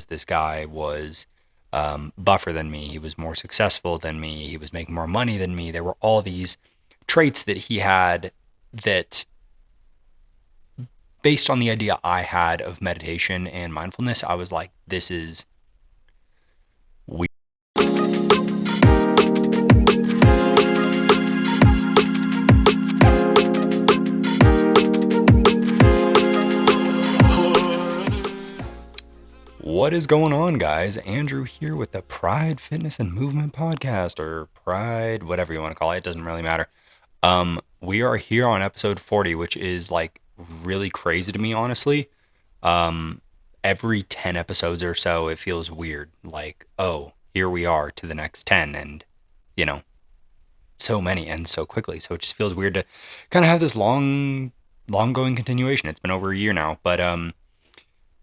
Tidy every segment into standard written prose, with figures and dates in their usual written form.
this guy was buffer than me. He was more successful than me. He was making more money than me. There were all these traits that he had that, based on the idea I had of meditation and mindfulness, I was like, this is weird. What is going on, guys? Andrew here with the Pride Fitness and Movement Podcast, or Pride, whatever you want to call it. It doesn't really matter. We are here on episode 40, which is like really crazy to me, honestly. Every 10 episodes or so, it feels weird. Like, oh, here we are to the next 10, and you know, so many and so quickly. So it just feels weird to kind of have this long going continuation. It's been over a year now, but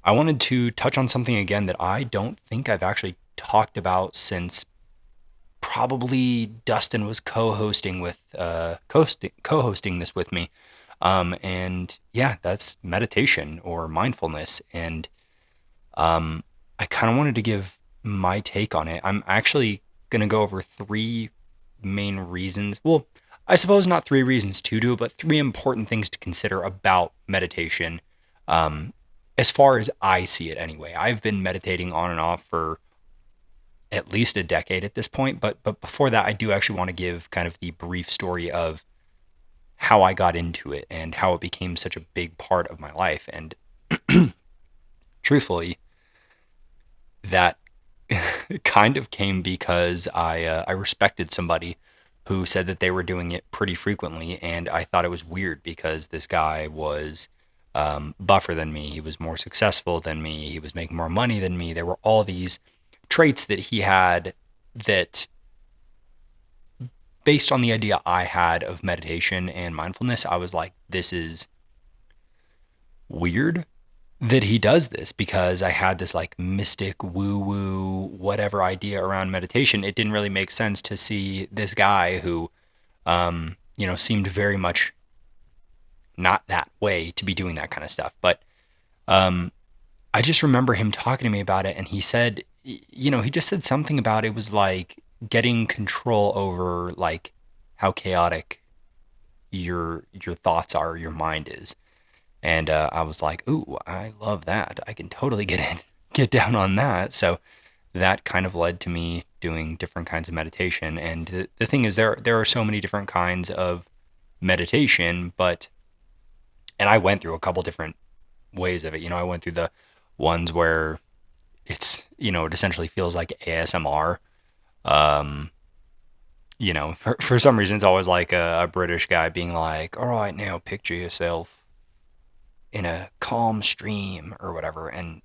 I wanted to touch on something again that I don't think I've actually talked about since probably Dustin was co-hosting this with me. And yeah, that's meditation or mindfulness. And I kind of wanted to give my take on it. I'm actually going to go over three main reasons. Well, I suppose not three reasons to do it, but three important things to consider about meditation. As far as I see it anyway. I've been meditating on and off for at least a decade at this point, but before that, I do actually want to give kind of the brief story of how I got into it and how it became such a big part of my life. And truthfully, that kind of came because I respected somebody who said that they were doing it pretty frequently, and I thought it was weird because this guy was buffer than me. He was more successful than me. He was making more money than me. There were all these traits that he had that, based on the idea I had of meditation and mindfulness, I was like, this is weird that he does this, because I had this like mystic woo woo whatever idea around meditation. It didn't really make sense to see this guy who, seemed very much not that way to be doing that kind of stuff. But I just remember him talking to me about it, and he said, he just said something about it was like getting control over like how chaotic your thoughts are, your mind is. And I was like, ooh, I love that. I can totally get down on that. So that kind of led to me doing different kinds of meditation. And the thing is, there are so many different kinds of meditation, and I went through a couple different ways of it. I went through the ones where it's, it essentially feels like ASMR. For some reason, it's always like a British guy being like, all right, now picture yourself in a calm stream or whatever. And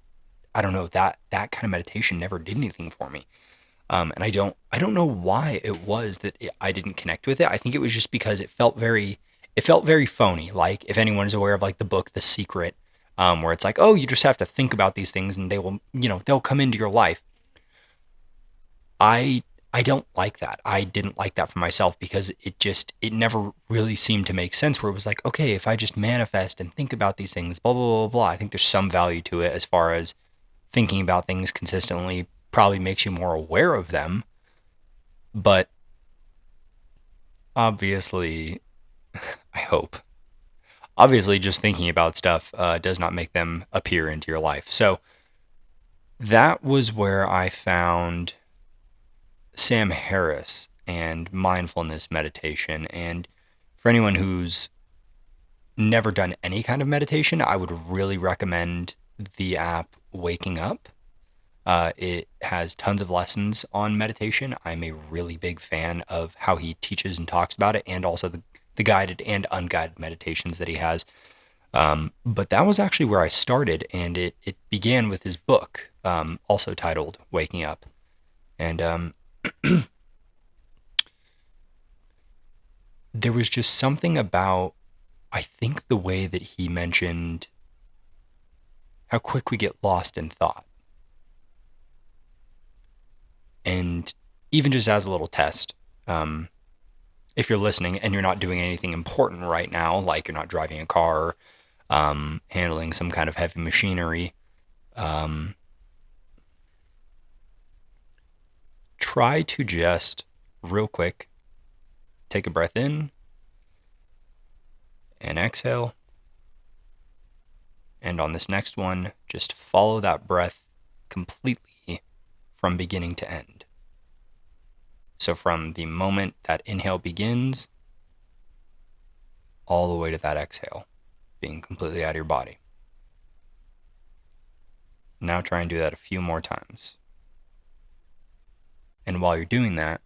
I don't know, that kind of meditation never did anything for me. And I don't know why it was that I didn't connect with it. I think it was just because it felt very phony. Like, if anyone is aware of like the book The Secret, where it's like, oh, you just have to think about these things and they will, they'll come into your life. I don't like that. I didn't like that for myself, because it never really seemed to make sense, where it was like, okay, if I just manifest and think about these things, blah, blah, blah, blah. I think there's some value to it, as far as thinking about things consistently probably makes you more aware of them. But obviously, I hope, obviously just thinking about stuff does not make them appear into your life. So that was where I found Sam Harris and mindfulness meditation. And for anyone who's never done any kind of meditation, I would really recommend the app Waking Up. It has tons of lessons on meditation. I'm a really big fan of how he teaches and talks about it, and also the guided and unguided meditations that he has. But that was actually where I started, and it began with his book, also titled Waking Up. And there was just something about, I think, the way that he mentioned how quick we get lost in thought. And even just as a little test, if you're listening and you're not doing anything important right now, like you're not driving a car, handling some kind of heavy machinery, try to just real quick take a breath in and exhale. And on this next one, just follow that breath completely from beginning to end. So from the moment that inhale begins, all the way to that exhale, being completely out of your body. Now try and do that a few more times. And while you're doing that,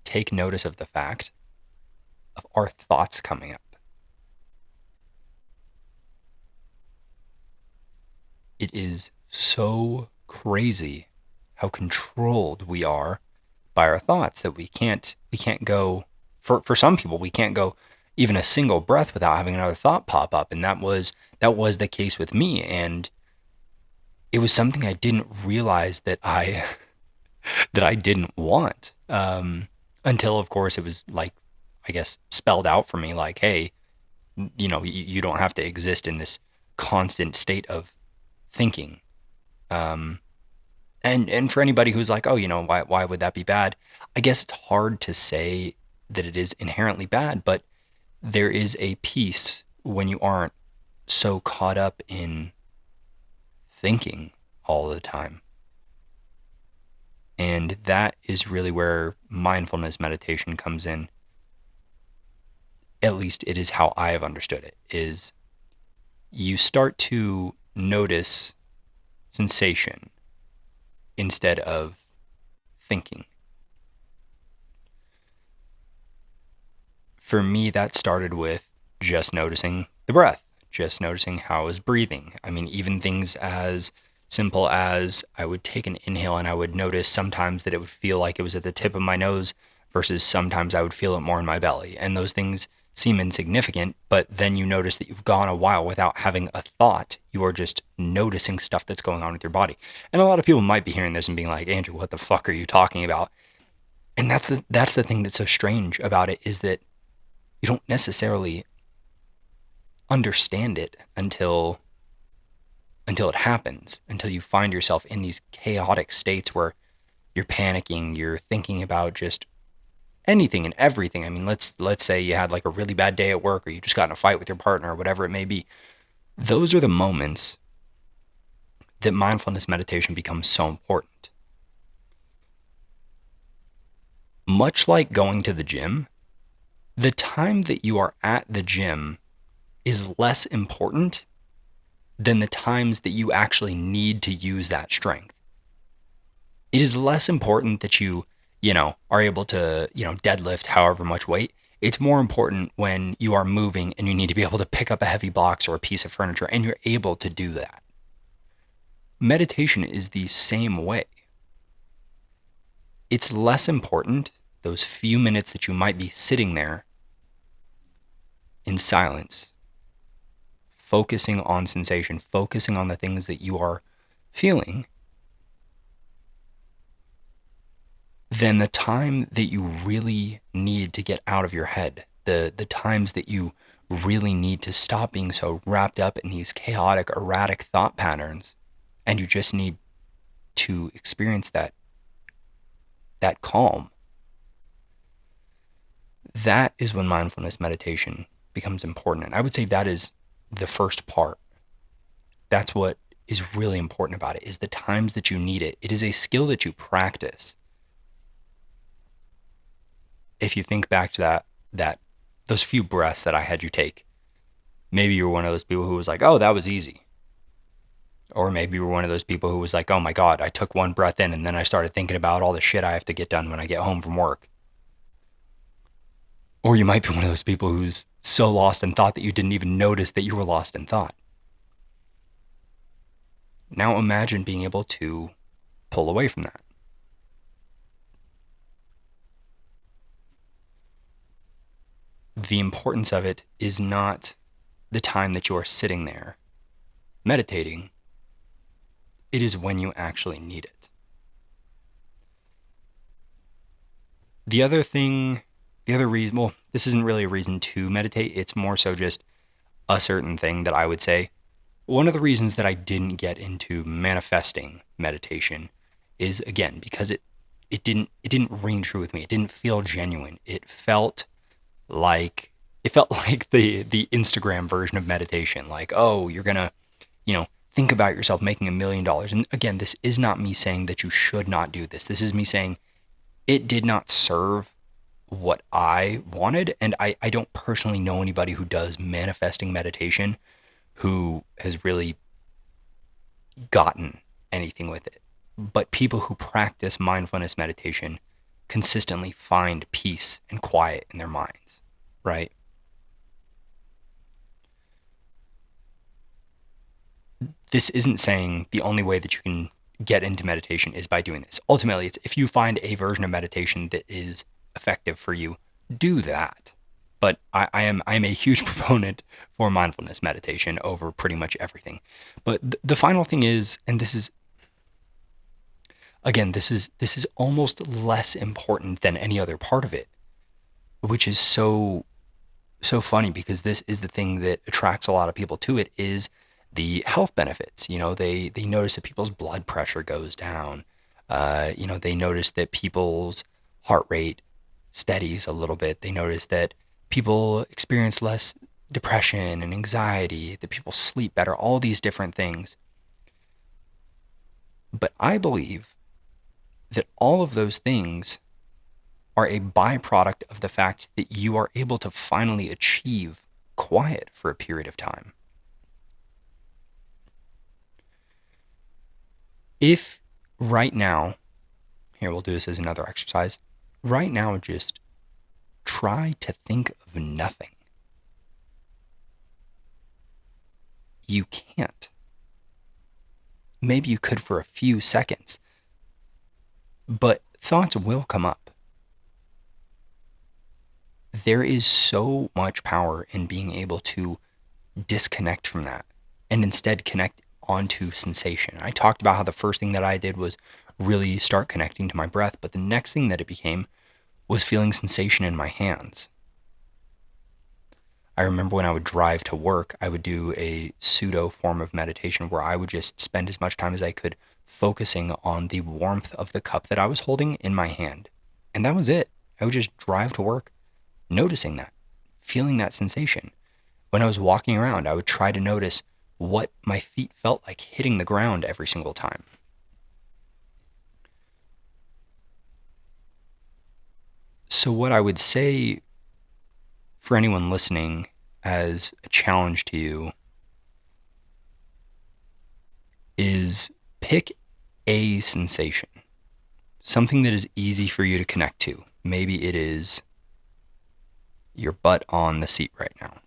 take notice of the fact of our thoughts coming up. It is so crazy how controlled we are by our thoughts that we can't go, for some people, we can't go even a single breath without having another thought pop up. And that was the case with me. And it was something I didn't realize that I didn't want, until, of course, it was like, I guess, spelled out for me, like, hey, you don't have to exist in this constant state of thinking. And for anybody who's like, oh, why would that be bad? I guess it's hard to say that it is inherently bad, but there is a piece when you aren't so caught up in thinking all the time. And that is really where mindfulness meditation comes in. At least it is how I have understood it, is you start to notice sensation instead of thinking. For me, that started with just noticing the breath, just noticing how I was breathing. I mean, even things as simple as I would take an inhale and I would notice sometimes that it would feel like it was at the tip of my nose versus sometimes I would feel it more in my belly. And those things seem insignificant, but then you notice that you've gone a while without having a thought. You are just noticing stuff that's going on with your body. And a lot of people might be hearing this and being like, Andrew, what the fuck are you talking about? And that's the thing that's so strange about it, is that you don't necessarily understand it until it happens, until you find yourself in these chaotic states where you're panicking, you're thinking about just anything and everything. I mean, let's say you had like a really bad day at work, or you just got in a fight with your partner, or whatever it may be. Those are the moments that mindfulness meditation becomes so important. Much like going to the gym, the time that you are at the gym is less important than the times that you actually need to use that strength. It is less important that you are able to, deadlift however much weight. It's more important when you are moving and you need to be able to pick up a heavy box or a piece of furniture, and you're able to do that. Meditation is the same way. It's less important those few minutes that you might be sitting there in silence, focusing on sensation, focusing on the things that you are feeling, than the time that you really need to get out of your head, the times that you really need to stop being so wrapped up in these chaotic, erratic thought patterns, and you just need to experience that calm. That is when mindfulness meditation becomes important. And I would say that is the first part. That's what is really important about it, is the times that you need it. It is a skill that you practice. If you think back to those few breaths that I had you take, maybe you were one of those people who was like, oh, that was easy. Or maybe you were one of those people who was like, oh my God, I took one breath in and then I started thinking about all the shit I have to get done when I get home from work. Or you might be one of those people who's so lost in thought that you didn't even notice that you were lost in thought. Now imagine being able to pull away from that. The importance of it is not the time that you are sitting there meditating. It is when you actually need it. The other reason, well, this isn't really a reason to meditate. It's more so just a certain thing that I would say. One of the reasons that I didn't get into manifesting meditation is, again, because it didn't ring true with me. It didn't feel genuine. It felt like the Instagram version of meditation. Like, oh, you're gonna, think about yourself making $1 million. And again, this is not me saying that you should not do this. This is me saying it did not serve what I wanted. And I don't personally know anybody who does manifesting meditation who has really gotten anything with it. But people who practice mindfulness meditation consistently find peace and quiet in their minds, right? This isn't saying the only way that you can get into meditation is by doing this. Ultimately, it's if you find a version of meditation that is effective for you, do that. But I am a huge proponent for mindfulness meditation over pretty much everything. But the final thing is, and this is again, this is almost less important than any other part of it, which is so funny because this is the thing that attracts a lot of people to it is the health benefits. They notice that people's blood pressure goes down. They notice that people's heart rate steadies a little bit. They notice that people experience less depression and anxiety, that people sleep better, all these different things. But I believe that all of those things are a byproduct of the fact that you are able to finally achieve quiet for a period of time. If right now, here we'll do this as another exercise, right now just try to think of nothing. You can't. Maybe you could for a few seconds, but thoughts will come up. There is so much power in being able to disconnect from that and instead connect onto sensation. I talked about how the first thing that I did was really start connecting to my breath, but the next thing that it became was feeling sensation in my hands. I remember when I would drive to work, I would do a pseudo form of meditation where I would just spend as much time as I could focusing on the warmth of the cup that I was holding in my hand. And that was it. I would just drive to work noticing that, feeling that sensation. When I was walking around, I would try to notice what my feet felt like hitting the ground every single time. So, what I would say for anyone listening as a challenge to you is pick a sensation, something that is easy for you to connect to. Maybe it is your butt on the seat right now,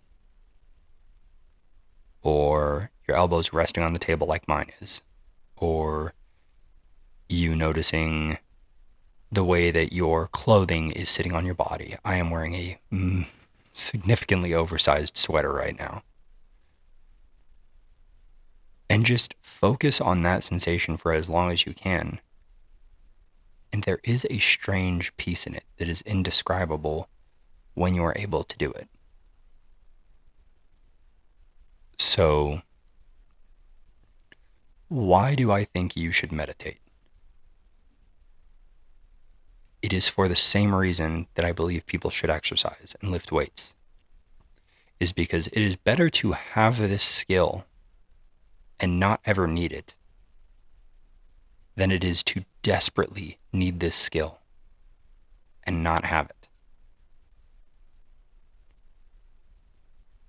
or your elbows resting on the table like mine is, or you noticing the way that your clothing is sitting on your body. I am wearing a significantly oversized sweater right now. And just focus on that sensation for as long as you can. And there is a strange peace in it that is indescribable when you are able to do it. So, why do I think you should meditate? It is for the same reason that I believe people should exercise and lift weights, is because it is better to have this skill and not ever need it than it is to desperately need this skill and not have it.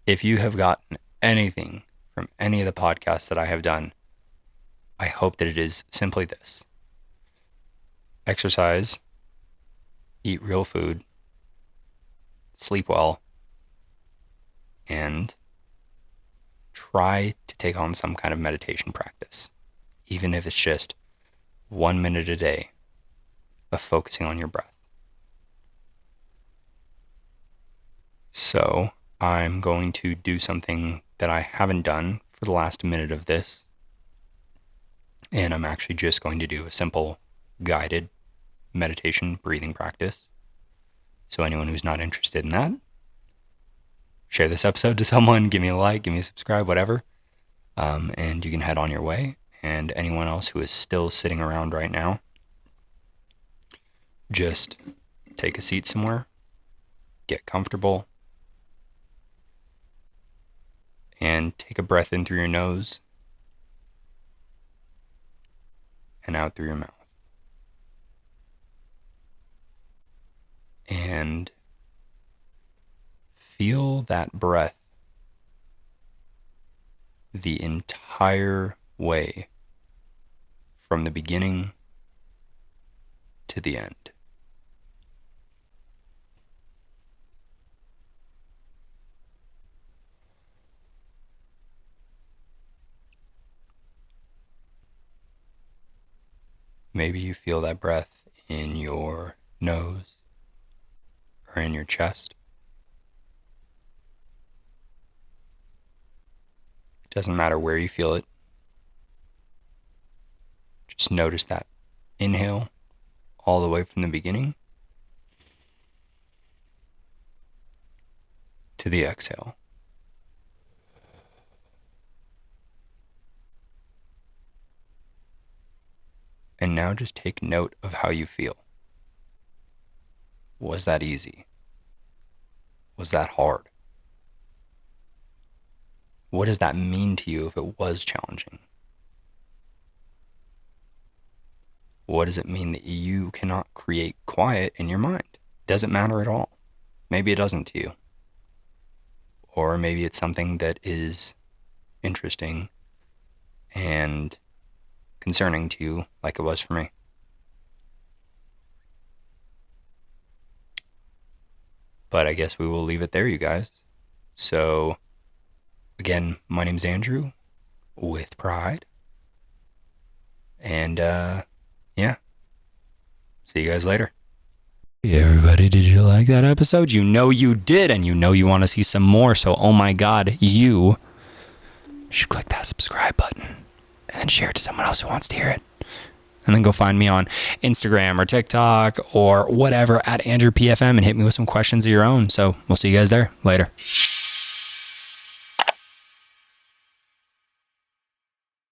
If you have gotten anything from any of the podcasts that I have done, I hope that it is simply this: exercise, eat real food, sleep well, and try to take on some kind of meditation practice, even if it's just 1 minute a day of focusing on your breath. So I'm going to do something that I haven't done for the last minute of this, and I'm actually just going to do a simple guided meditation breathing practice. So anyone who's not interested in that, share this episode to someone, give me a like, give me a subscribe, whatever, and you can head on your way. And anyone else who is still sitting around right now, just take a seat somewhere, get comfortable, and take a breath in through your nose and out through your mouth. And feel that breath the entire way from the beginning to the end. Maybe you feel that breath in your nose or in your chest. It doesn't matter where you feel it. Just notice that inhale all the way from the beginning to the exhale. And now just take note of how you feel. Was that easy? Was that hard? What does that mean to you if it was challenging? What does it mean that you cannot create quiet in your mind? Does it matter at all? Maybe it doesn't to you. Or maybe it's something that is interesting and concerning to you like it was for me. But I guess we will leave it there, you guys. So, again, my name's Andrew with Pride. And, yeah. See you guys later. Hey everybody, did you like that episode? You know you did, and you know you want to see some more. So, oh my God, you should click that subscribe button and then share it to someone else who wants to hear it. And then go find me on Instagram or TikTok or whatever at Andrew PFM and hit me with some questions of your own. So we'll see you guys there. Later.